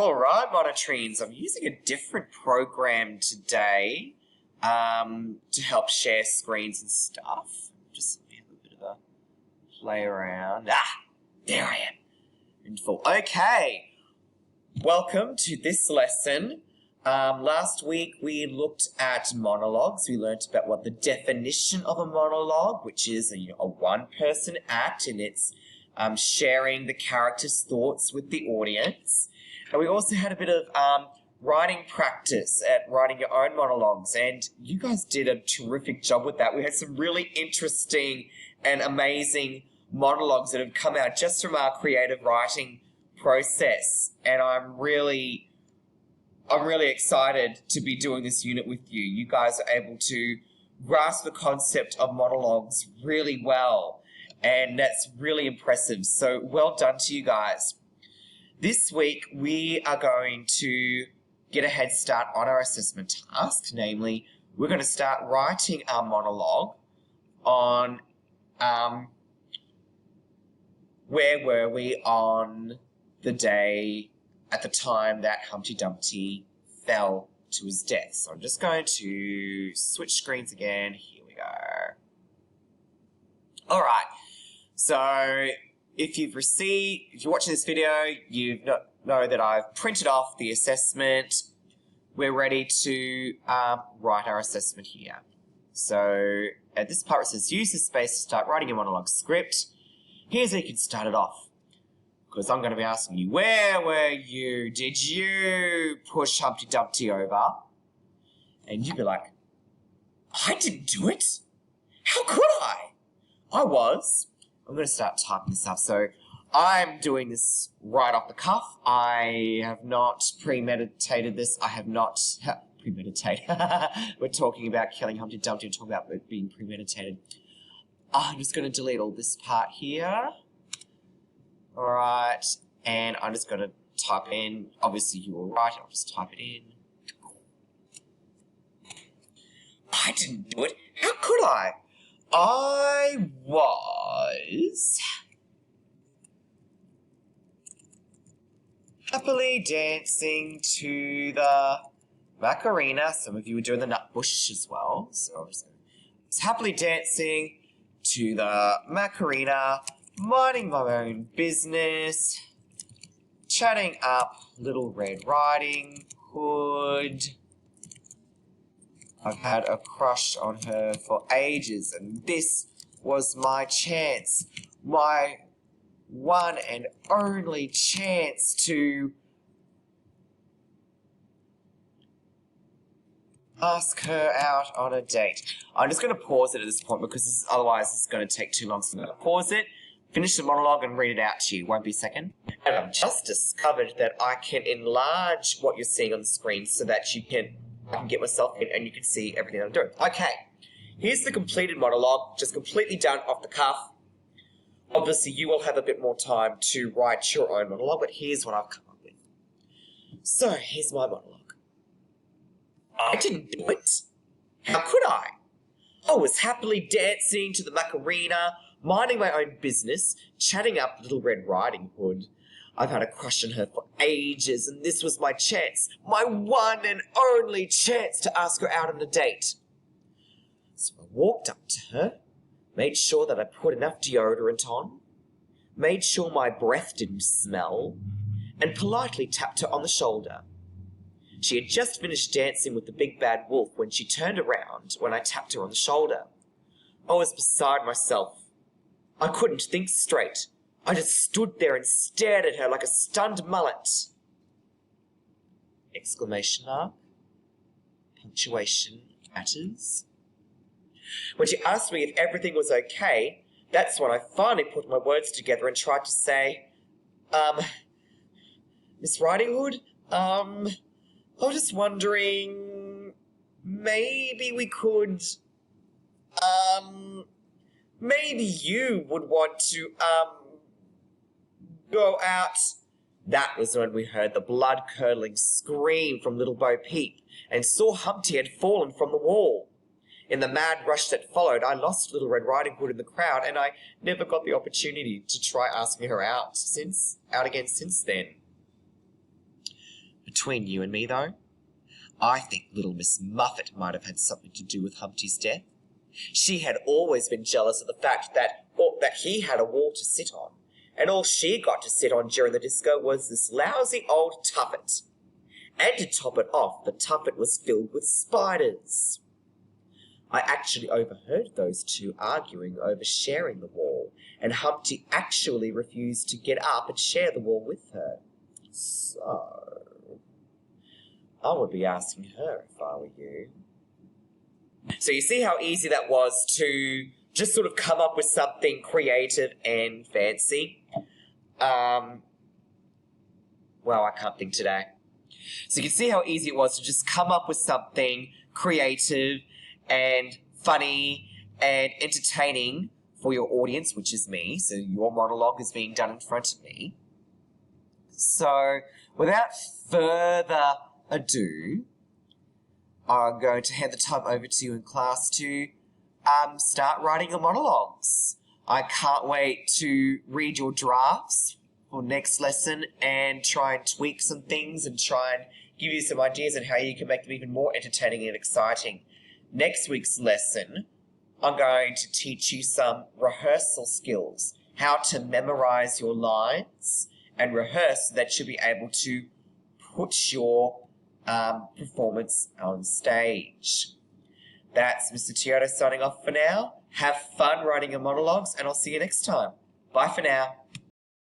All right, Monotrines, I'm using a different program today to help share screens and stuff. Just have a bit of a play around. There I am. In full. Okay, welcome to this lesson. Last week we looked at monologues. We learned about what the definition of a monologue, which is a one-person act, and it's sharing the character's thoughts with the audience. And we also had a bit of writing practice at writing your own monologues, and you guys did a terrific job with that. We had some really interesting and amazing monologues that have come out just from our creative writing process, and I'm really excited to be doing this unit with you. You guys are able to grasp the concept of monologues really well, and that's really impressive. So well done to you guys. This week, we are going to get a head start on our assessment task. Namely, we're going to start writing our monologue on where were we on the day at the time that Humpty Dumpty fell to his death. So I'm just going to switch screens again. Here we go. All right. So if you're watching this video, you know that I've printed off the assessment. We're ready to write our assessment here. So at this part, it says use this space to start writing your monologue script. Here's how you can start it off. Because I'm going to be asking you, where were you? Did you push Humpty Dumpty over? And you'd be like, I didn't do it. How could I? I'm going to start typing this up. So I'm doing this right off the cuff. I have not premeditated this. I have not premeditated. We're talking about killing Humpty Dumpty. We're talking about it being premeditated. I'm just going to delete all this part here. All right. And I'm just going to type in. Obviously, you were right. I'll just type it in. I didn't do it. How could I? I was happily dancing to the Macarena. Some of you were doing the nut bush as well. So I was happily dancing to the Macarena, minding my own business, chatting up Little Red Riding Hood. I've had a crush on her for ages, and this was my chance, my one and only chance to ask her out on a date. I'm just going to pause it at this point because otherwise it's going to take too long. So I'm going to pause it, finish the monologue, and read it out to you. Won't be a second. And I've just discovered that I can enlarge what you're seeing on the screen so that I can get myself in and you can see everything I'm doing. Okay, here's the completed monologue, just completely done off the cuff. Obviously, you will have a bit more time to write your own monologue, but here's what I've come up with. So, here's my monologue. I didn't do it. How could I? I was happily dancing to the Macarena, minding my own business, chatting up Little Red Riding Hood. I've had a crush on her for ages, and this was my chance, my one and only chance to ask her out on a date. So I walked up to her, made sure that I put enough deodorant on, made sure my breath didn't smell, and politely tapped her on the shoulder. She had just finished dancing with the big bad wolf when she turned around when I tapped her on the shoulder. I was beside myself. I couldn't think straight. I just stood there and stared at her like a stunned mullet. Exclamation mark. Punctuation matters. When she asked me if everything was okay, that's when I finally put my words together and tried to say, Miss Riding Hood, I was just wondering, maybe we could, maybe you would want to, go out. That was when we heard the blood-curdling scream from Little Bo Peep and saw Humpty had fallen from the wall. In the mad rush that followed, I lost Little Red Riding Hood in the crowd, and I never got the opportunity to try asking her out again since then. Between you and me, though, I think little Miss Muffet might have had something to do with Humpty's death. She had always been jealous of the fact that he had a wall to sit on, and all she got to sit on during the disco was this lousy old tuffet. And to top it off, the tuffet was filled with spiders. I actually overheard those two arguing over sharing the wall, and Humpty actually refused to get up and share the wall with her. So, I would be asking her if I were you. So you see how easy that was to just sort of come up with something creative and fancy? Well, I can't think today. So you can see how easy it was to just come up with something creative and funny and entertaining for your audience, which is me. So your monologue is being done in front of me. So without further ado, I'm going to hand the time over to you in class to start writing your monologues. I can't wait to read your drafts for next lesson and try and tweak some things and try and give you some ideas on how you can make them even more entertaining and exciting. Next week's lesson, I'm going to teach you some rehearsal skills, how to memorize your lines and rehearse so that you'll be able to put your performance on stage. That's Mr. Teodo signing off for now. Have fun writing your monologues, and I'll see you next time. Bye for now.